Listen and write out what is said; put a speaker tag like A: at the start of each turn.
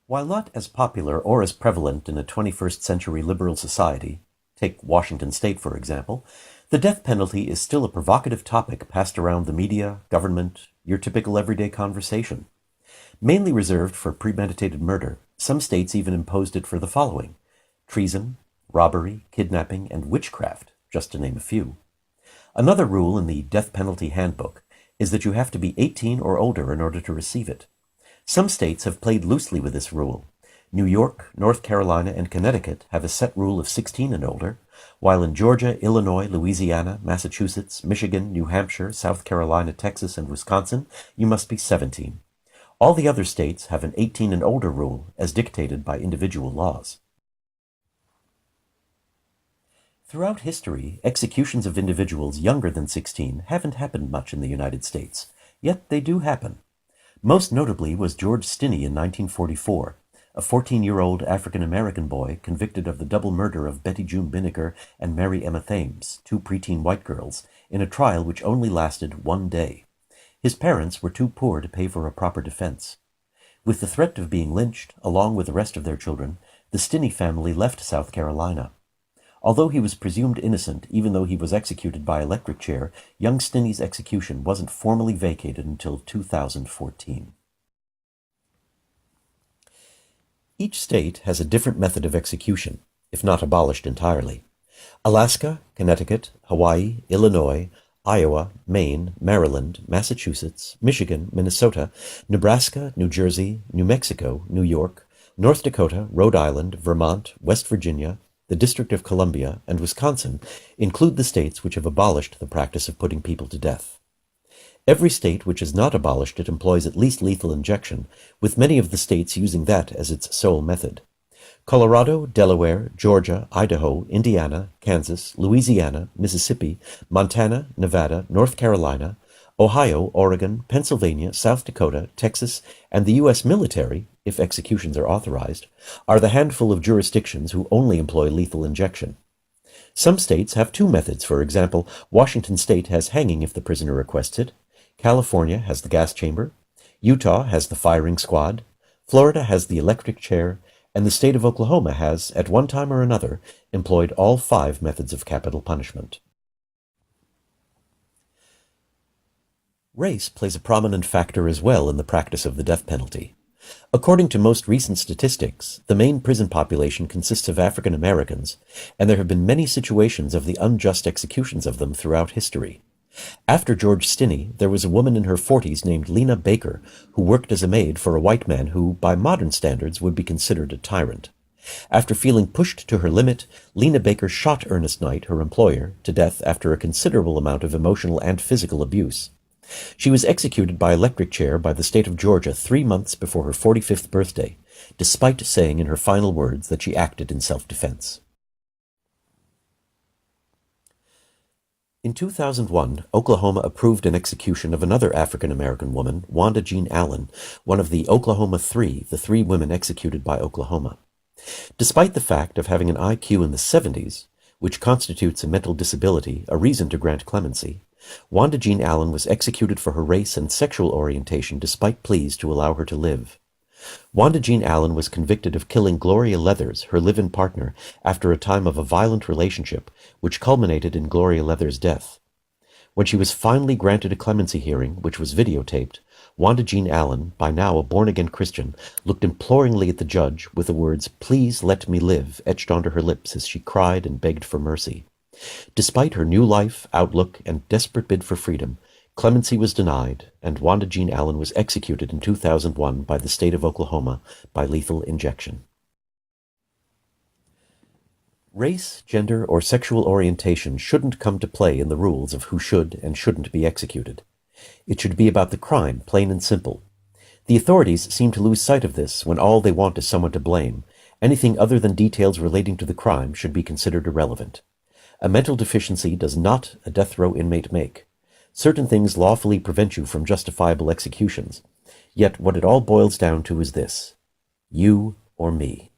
A: While not as popular or as prevalent in a 21st century liberal society, take Washington state for example, the death penalty is still a provocative topic passed around the media, government, your typical everyday conversation. Mainly reserved for premeditated murder, some states even imposed it for the following: treason, robbery, kidnapping, and witchcraft, just to name a few. Another rule in the death penalty handbook is that you have to be 18 or older in order to receive it. Some states have played loosely with this rule. New York, North Carolina, and Connecticut have a set rule of 16 and older, while in Georgia, Illinois, Louisiana, Massachusetts, Michigan, New Hampshire, South Carolina, Texas, and Wisconsin, you must be 17. All the other states have an 18 and older rule as dictated by individual laws. Throughout history, executions of individuals younger than 16 haven't happened much in the United States, yet they do happen. Most notably was George Stinney in 1944, a 14-year-old African-American boy convicted of the double murder of Betty June Binnicker and Mary Emma Thames, two preteen white girls, in a trial which only lasted one day. His parents were too poor to pay for a proper defense. With the threat of being lynched, along with the rest of their children, the Stinney family left South Carolina. Although he was presumed innocent, even though he was executed by electric chair, young Stinney's execution wasn't formally vacated until 2014. Each state has a different method of execution, if not abolished entirely. Alaska, Connecticut, Hawaii, Illinois, Iowa, Maine, Maryland, Massachusetts, Michigan, Minnesota, Nebraska, New Jersey, New Mexico, New York, North Dakota, Rhode Island, Vermont, West Virginia, the District of Columbia, and Wisconsin include the states which have abolished the practice of putting people to death. Every state which has not abolished it employs at least lethal injection, with many of the states using that as its sole method. Colorado, Delaware, Georgia, Idaho, Indiana, Kansas, Louisiana, Mississippi, Montana, Nevada, North Carolina, Ohio, Oregon, Pennsylvania, South Dakota, Texas, and the U.S. military, if executions are authorized, are the handful of jurisdictions who only employ lethal injection. Some states have two methods. For example, Washington state has hanging if the prisoner requests it. California has the gas chamber. Utah has the firing squad. Florida has the electric chair. And the state of Oklahoma has, at one time or another, employed all 5 methods of capital punishment. Race plays a prominent factor as well in the practice of the death penalty. According to most recent statistics, the main prison population consists of African Americans, and there have been many situations of the unjust executions of them throughout history. After George Stinney, there was a woman in her 40s named Lena Baker who worked as a maid for a white man who, by modern standards, would be considered a tyrant. After feeling pushed to her limit, Lena Baker shot Ernest Knight, her employer, to death after a considerable amount of emotional and physical abuse. She was executed by electric chair by the state of Georgia 3 months before her 45th birthday, despite saying in her final words that she acted in self-defense. In 2001, Oklahoma approved an execution of another African-American woman, Wanda Jean Allen, one of the Oklahoma Three, the 3 women executed by Oklahoma. Despite the fact of having an IQ in the 70s, which constitutes a mental disability, a reason to grant clemency, Wanda Jean Allen was executed for her race and sexual orientation despite pleas to allow her to live. Wanda Jean Allen was convicted of killing Gloria Leathers, her live-in partner, after a time of a violent relationship, which culminated in Gloria Leathers' death. When she was finally granted a clemency hearing, which was videotaped, Wanda Jean Allen, by now a born-again Christian, looked imploringly at the judge with the words, "Please let me live," etched onto her lips as she cried and begged for mercy. Despite her new life, outlook, and desperate bid for freedom, clemency was denied, and Wanda Jean Allen was executed in 2001 by the state of Oklahoma by lethal injection. Race, gender, or sexual orientation shouldn't come to play in the rules of who should and shouldn't be executed. It should be about the crime, plain and simple. The authorities seem to lose sight of this when all they want is someone to blame. Anything other than details relating to the crime should be considered irrelevant. A mental deficiency does not a death row inmate make. Certain things lawfully prevent you from justifiable executions. Yet what it all boils down to is this: you or me.